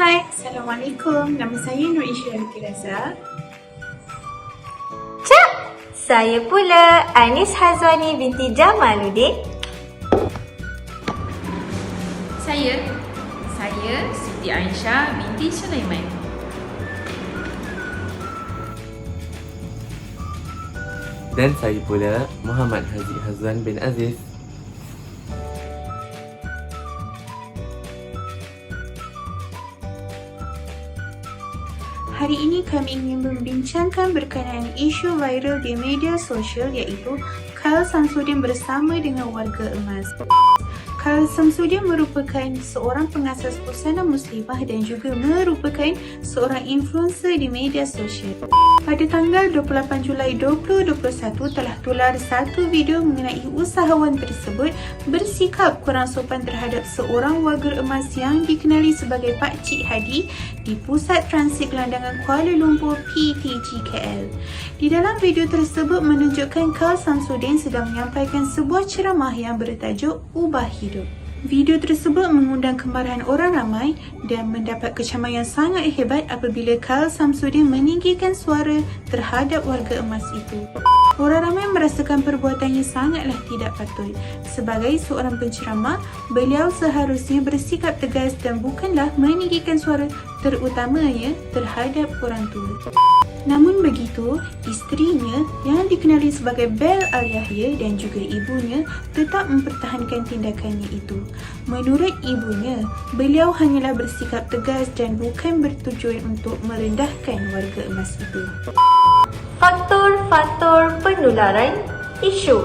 Hai, Assalamualaikum. Nama saya Nur Isyarat Raza. Cak, saya pula Anis Hazwani binti Jamaluddin. Saya Siti Aisyah binti Sulaiman. Dan saya pula Muhammad Haziq Hazwan bin Aziz. Hari ini kami ingin membincangkan berkenaan isu viral di media sosial iaitu Khairil Samsudin bersama dengan warga emas. Khairil Samsudin merupakan seorang pengasas Busana Muslimah dan juga merupakan seorang influencer di media sosial. Pada tanggal 28 Julai 2021 telah tular satu video mengenai usahawan tersebut bersikap kurang sopan terhadap seorang warga emas yang dikenali sebagai Pak Cik Hadi di Pusat Transit Gelandangan Kuala Lumpur PTGKL. Di dalam video tersebut menunjukkan Khairil Samsudin sedang menyampaikan sebuah ceramah yang bertajuk Ubah Hidup. Video tersebut mengundang kemarahan orang ramai dan mendapat kecaman yang sangat hebat apabila Khairil Samsudin meninggikan suara terhadap warga emas itu. Orang ramai merasakan perbuatannya sangatlah tidak patut. Sebagai seorang penceramah, beliau seharusnya bersikap tegas dan bukanlah meninggikan suara, terutamanya terhadap orang tua. Namun begitu, isterinya yang dikenali sebagai Bel Al-Yahya dan juga ibunya tetap mempertahankan tindakannya itu. Menurut ibunya, beliau hanyalah bersikap tegas dan bukan bertujuan untuk merendahkan warga emas itu. Faktor-faktor penularan isu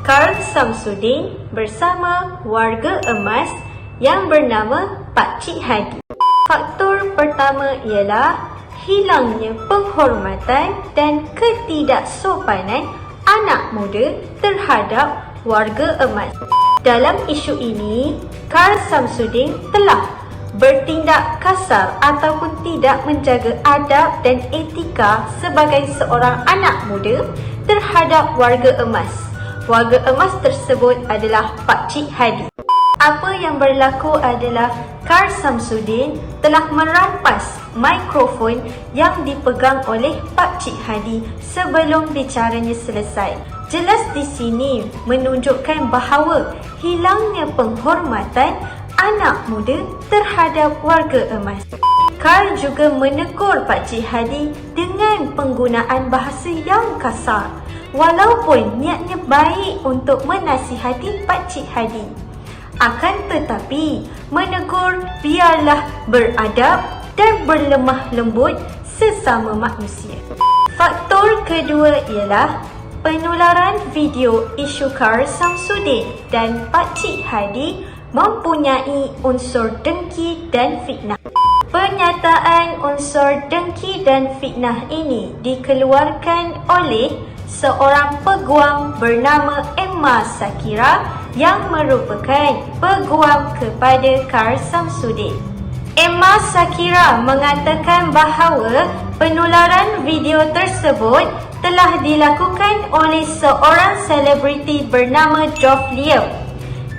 Khairil Samsudin bersama warga emas yang bernama Pak Cik Hadi. Faktor pertama ialah hilangnya penghormatan dan ketidaksopanan anak muda terhadap warga emas. Dalam isu ini, Khairil Samsudin telah bertindak kasar ataupun tidak menjaga adab dan etika sebagai seorang anak muda terhadap warga emas. Warga emas tersebut adalah Pak Cik Hadi. Apa yang berlaku adalah Khairil Samsudin telah merampas mikrofon yang dipegang oleh Pak Cik Hadi sebelum bicaranya selesai. Jelas di sini menunjukkan bahawa hilangnya penghormatan anak muda terhadap warga emas. Khairil juga menegur Pak Cik Hadi dengan penggunaan bahasa yang kasar, walaupun niatnya baik untuk menasihati Pak Cik Hadi. Akan tetapi, menegur biarlah beradab dan berlemah lembut sesama manusia. Faktor kedua ialah penularan video isu Khairil Samsudin dan Pak Cik Hadi mempunyai unsur dengki dan fitnah. Pernyataan unsur dengki dan fitnah ini dikeluarkan oleh seorang peguam bernama Emma Sakira yang merupakan peguam kepada Khairil Samsudin. Emma Sakira mengatakan bahawa penularan video tersebut telah dilakukan oleh seorang selebriti bernama Joff Liam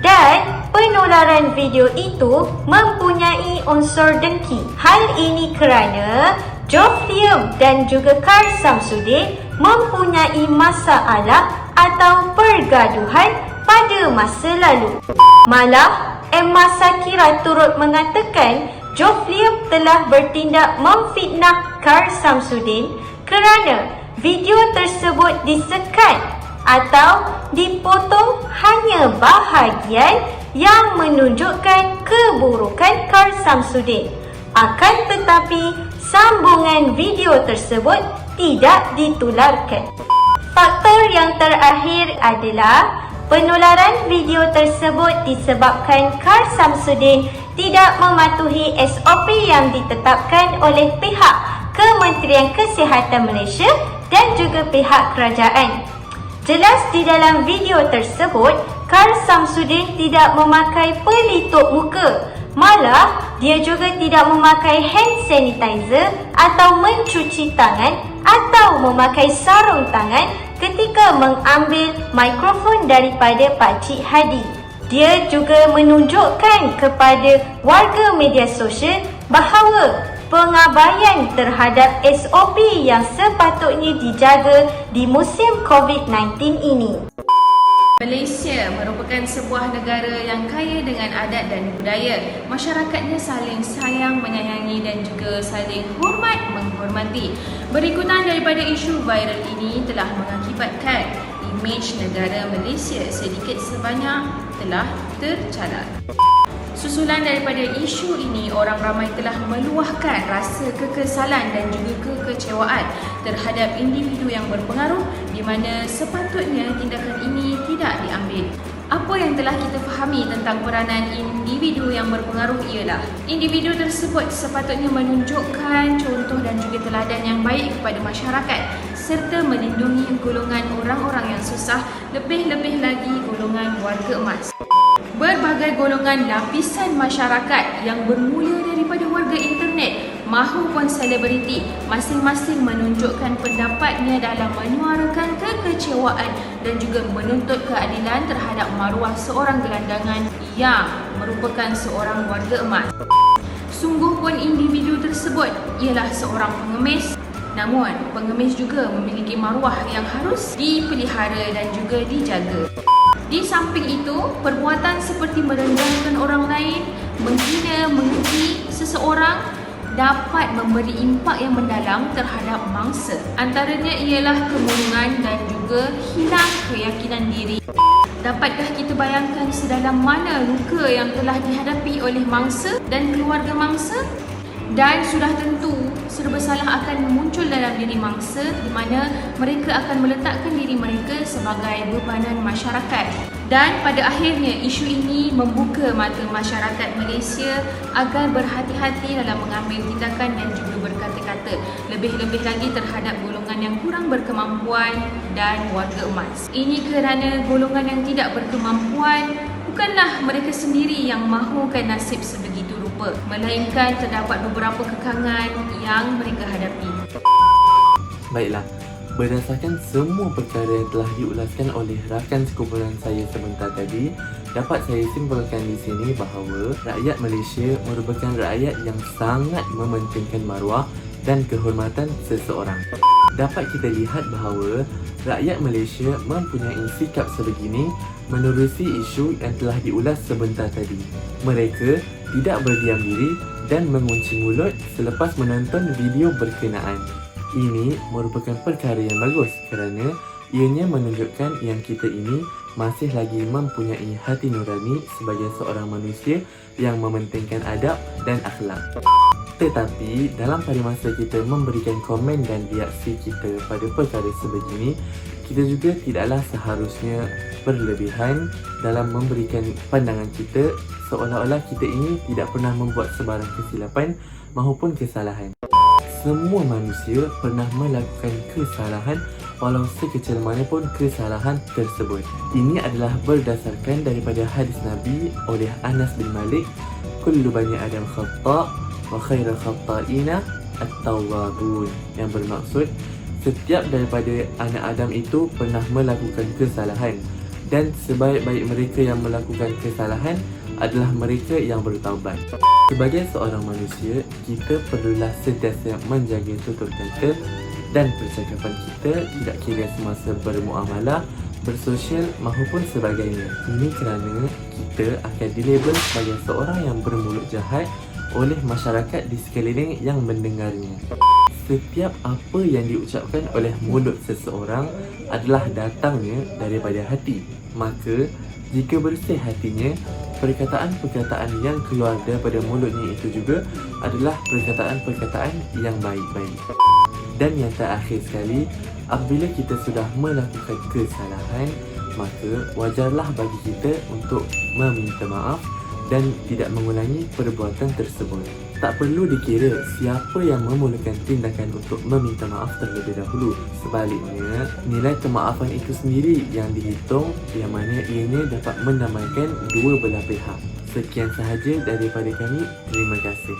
dan penularan video itu mempunyai unsur dengki. Hal ini kerana Joff Liam dan juga Khairil Samsudin mempunyai masalah atau pergaduhan pada masa lalu. Malah, Emma Sakira turut mengatakan Joff Liam telah bertindak memfitnah Khairil Samsudin kerana video tersebut disekat atau dipotong hanya bahagian yang menunjukkan keburukan Khairil Samsudin. Akan tetapi, sambungan video tersebut tidak ditularkan. Faktor yang terakhir adalah penularan video tersebut disebabkan Khairil Samsudin tidak mematuhi SOP yang ditetapkan oleh pihak Kementerian Kesihatan Malaysia dan juga pihak kerajaan. Jelas di dalam video tersebut, Khairil Samsudin tidak memakai pelitup muka. Malah, dia juga tidak memakai hand sanitizer atau mencuci tangan atau memakai sarung tangan ketika mengambil mikrofon daripada Pak Cik Hadi. Dia juga menunjukkan kepada warga media sosial bahawa pengabaian terhadap SOP yang sepatutnya dijaga di musim COVID-19 ini. Malaysia merupakan sebuah negara yang kaya dengan adat dan budaya. Masyarakatnya saling sayang, menyayangi dan juga saling hormat menghormati. Berikutan daripada isu viral ini telah mengakibatkan imej negara Malaysia sedikit sebanyak telah tercalar. Susulan daripada isu ini, orang ramai telah meluahkan rasa kekesalan dan juga kekecewaan terhadap individu yang berpengaruh di mana sepatutnya tindakan ini tidak diambil. Apa yang telah kita fahami tentang peranan individu yang berpengaruh ialah individu tersebut sepatutnya menunjukkan contoh dan juga teladan yang baik kepada masyarakat serta melindungi golongan orang-orang yang susah, lebih-lebih lagi golongan warga emas. Berbagai golongan lapisan masyarakat yang bermula daripada warga internet mahupun selebriti masing-masing menunjukkan pendapatnya dalam menyuarakan kekecewaan dan juga menuntut keadilan terhadap maruah seorang gelandangan yang merupakan seorang warga emas. Sungguh pun individu tersebut ialah seorang pengemis, namun pengemis juga memiliki maruah yang harus dipelihara dan juga dijaga. Di samping itu, perbuatan seperti merendahkan orang lain, menghina, mengeji seseorang dapat memberi impak yang mendalam terhadap mangsa. Antaranya ialah kemurungan dan juga hilang keyakinan diri. Dapatkah kita bayangkan sedalam mana luka yang telah dihadapi oleh mangsa dan keluarga mangsa? Dan sudah tentu serba salah akan muncul dalam diri mangsa di mana mereka akan meletakkan diri mereka sebagai bebanan masyarakat. Dan pada akhirnya isu ini membuka mata masyarakat Malaysia agar berhati-hati dalam mengambil tindakan dan juga berkata-kata, lebih-lebih lagi terhadap golongan yang kurang berkemampuan dan warga emas. Ini kerana golongan yang tidak berkemampuan bukanlah mereka sendiri yang mahukan nasib sebegitu rupa, melainkan terdapat beberapa kekangan yang mereka hadapi. Baiklah, berdasarkan semua perkara yang telah diulaskan oleh rakan sekumpulan saya sebentar tadi, dapat saya simpulkan di sini bahawa rakyat Malaysia merupakan rakyat yang sangat mementingkan maruah dan kehormatan seseorang. Dapat kita lihat bahawa rakyat Malaysia mempunyai sikap sebegini menerusi isu yang telah diulas sebentar tadi. Mereka tidak berdiam diri dan mengunci mulut selepas menonton video berkenaan. Ini merupakan perkara yang bagus kerana ianya menunjukkan yang kita ini masih lagi mempunyai hati nurani sebagai seorang manusia yang mementingkan adab dan akhlak. Tetapi dalam pada masa kita memberikan komen dan reaksi kita pada perkara sebegini, kita juga tidaklah seharusnya berlebihan dalam memberikan pandangan kita seolah-olah kita ini tidak pernah membuat sebarang kesilapan maupun kesalahan. Semua manusia pernah melakukan kesalahan walau sekecil manapun kesalahan tersebut. Ini adalah berdasarkan daripada hadis Nabi oleh Anas bin Malik, kullu bani Adam khata' wa khairul khata'ina at-tawwabun, yang bermaksud setiap daripada anak Adam itu pernah melakukan kesalahan dan sebaik-baik mereka yang melakukan kesalahan adalah mereka yang bertaubat. Sebagai seorang manusia, kita perlulah sentiasa menjaga tutur kata dan percakapan kita tidak kira semasa bermuamalah, bersosial maupun sebagainya. Ini kerana kita akan dilabel sebagai seorang yang bermulut jahat oleh masyarakat di sekeliling yang mendengarnya. Setiap apa yang diucapkan oleh mulut seseorang adalah datangnya daripada hati. Maka, jika bersih hatinya, perkataan-perkataan yang keluar daripada mulutnya itu juga adalah perkataan-perkataan yang baik-baik. Dan yang terakhir sekali, apabila kita sudah melakukan kesalahan, maka wajarlah bagi kita untuk meminta maaf dan tidak mengulangi perbuatan tersebut. Tak perlu dikira siapa yang memulakan tindakan untuk meminta maaf terlebih dahulu. Sebaliknya, nilai kemaafan itu sendiri yang dihitung, yang mana ianya dapat mendamaikan dua belah pihak. Sekian sahaja daripada kami. Terima kasih.